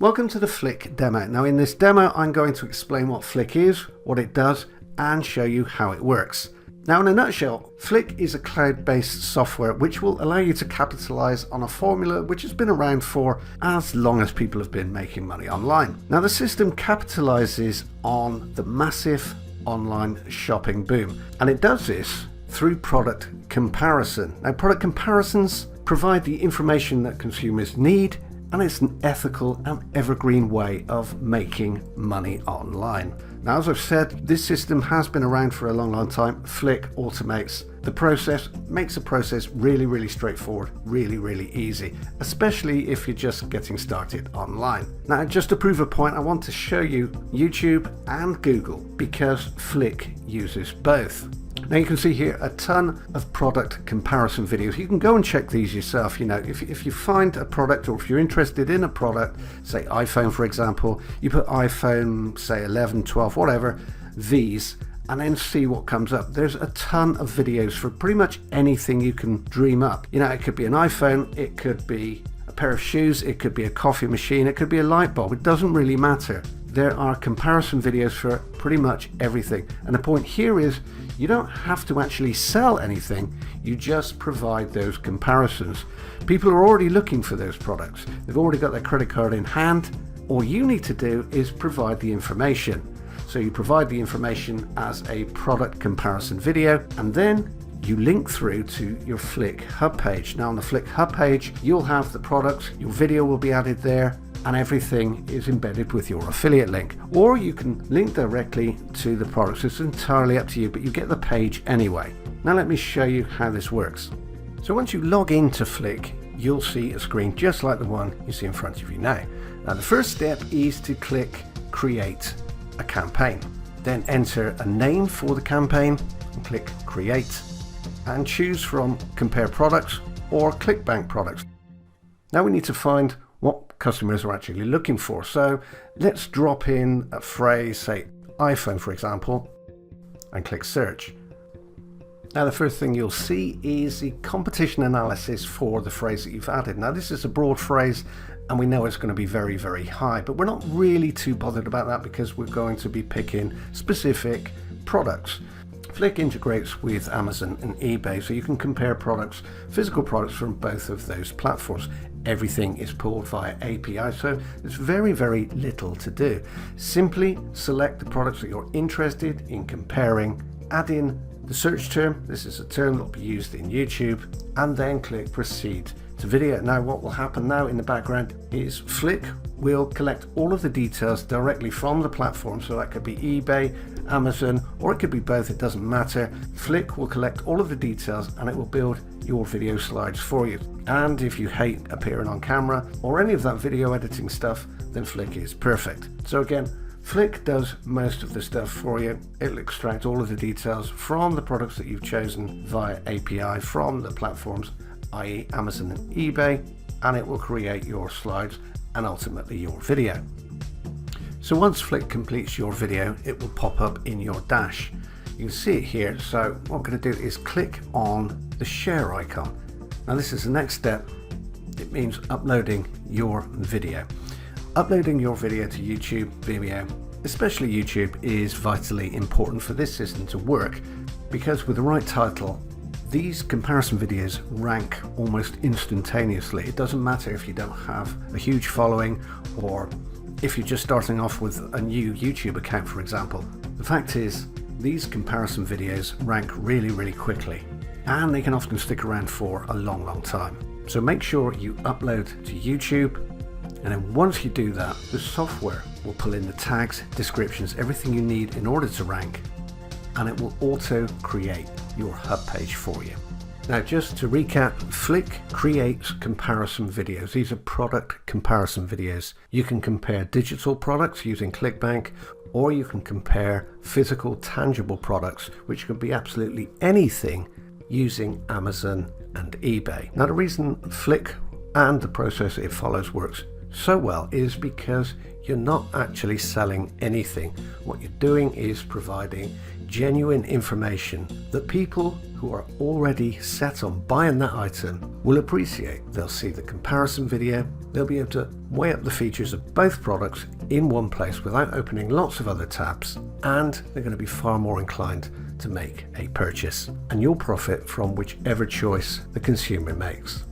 Welcome to the Fliik demo. Now in this demo I'm going to explain what Fliik is, what it does, and show you how it works. Now in a nutshell, Fliik is a cloud-based software which will allow you to capitalize on a formula which has been around for as long as people have been making money online. Now the system capitalizes on the massive online shopping boom, and it does this through product comparison. Now product comparisons provide the information that consumers need, and it's an ethical and evergreen way of making money online. Now, as I've said, this system has been around for a long time. Fliik automates the process, makes the process really straightforward, really easy, especially if you're just getting started online. Now, just to prove a point, I want to show you YouTube and Google because Fliik uses both. Now you can see here a ton of product comparison videos. You can go and check these yourself. You know, if you find a product, or if you're interested in a product, say iPhone for example, you put iPhone, say 11, 12, whatever, these, and then see what comes up. There's a ton of videos for pretty much anything you can dream up. You know, it could be an iPhone, it could be a pair of shoes, it could be a coffee machine, it could be a light bulb. It doesn't really matter. There are comparison videos for pretty much everything. And the point here is you don't have to actually sell anything, you just provide those comparisons. People are already looking for those products. They've already got their credit card in hand. All you need to do is provide the information. So you provide the information as a product comparison video, and then you link through to your Fliik hub page. Now on the Fliik hub page, you'll have the products, your video will be added there, and everything is embedded with your affiliate link. Or you can link directly to the products. It's entirely up to you, but you get the page anyway. Now let me show you how this works. So once you log into Fliik, you'll see a screen just like the one you see in front of you now. Now the first step is to click Create a Campaign. Then enter a name for the campaign and click Create, and choose from Compare Products or ClickBank Products. Now we need to find what customers are actually looking for. So let's drop in a phrase, say iPhone for example, and click search. Now the first thing you'll see is the competition analysis for the phrase that you've added. Now this is a broad phrase and we know it's going to be very high, but we're not really too bothered about that because we're going to be picking specific products. Fliik integrates with Amazon and eBay, so you can compare products, physical products from both of those platforms. Everything is pulled via API, so there's very little to do. Simply select the products that you're interested in comparing, add in the search term, this is a term that will be used in YouTube, and then click proceed to video. Now what will happen now in the background is Fliik will collect all of the details directly from the platform, so that could be eBay, Amazon, or it could be both, it doesn't matter. Fliik will collect all of the details and it will build your video slides for you. And if you hate appearing on camera or any of that video editing stuff, then Fliik is perfect. So again, Fliik does most of the stuff for you. It'll extract all of the details from the products that you've chosen via API from the platforms, i.e. Amazon and eBay, and it will create your slides and ultimately your video. So once Fliik completes your video, it will pop up in your dash. You can see it here, so what I'm going to do is click on the share icon. Now this is the next step. It means uploading your video. Uploading your video to YouTube, Vimeo, especially YouTube, is vitally important for this system to work, because with the right title, these comparison videos rank almost instantaneously. It doesn't matter if you don't have a huge following or if you're just starting off with a new YouTube account, for example. The fact is, these comparison videos rank really quickly, and they can often stick around for a long time. So make sure you upload to YouTube, and then once you do that, the software will pull in the tags, descriptions, everything you need in order to rank, and it will auto create your hub page for you. Now just to recap, Fliik creates comparison videos. These are product comparison videos. You can compare digital products using ClickBank, or you can compare physical tangible products, which can be absolutely anything, using Amazon and eBay. Now the reason Fliik and the process it follows works so well is because you're not actually selling anything. What you're doing is providing genuine information that people who are already set on buying that item will appreciate. They'll see the comparison video, they'll be able to weigh up the features of both products in one place without opening lots of other tabs, and they're going to be far more inclined to make a purchase. And you'll profit from whichever choice the consumer makes.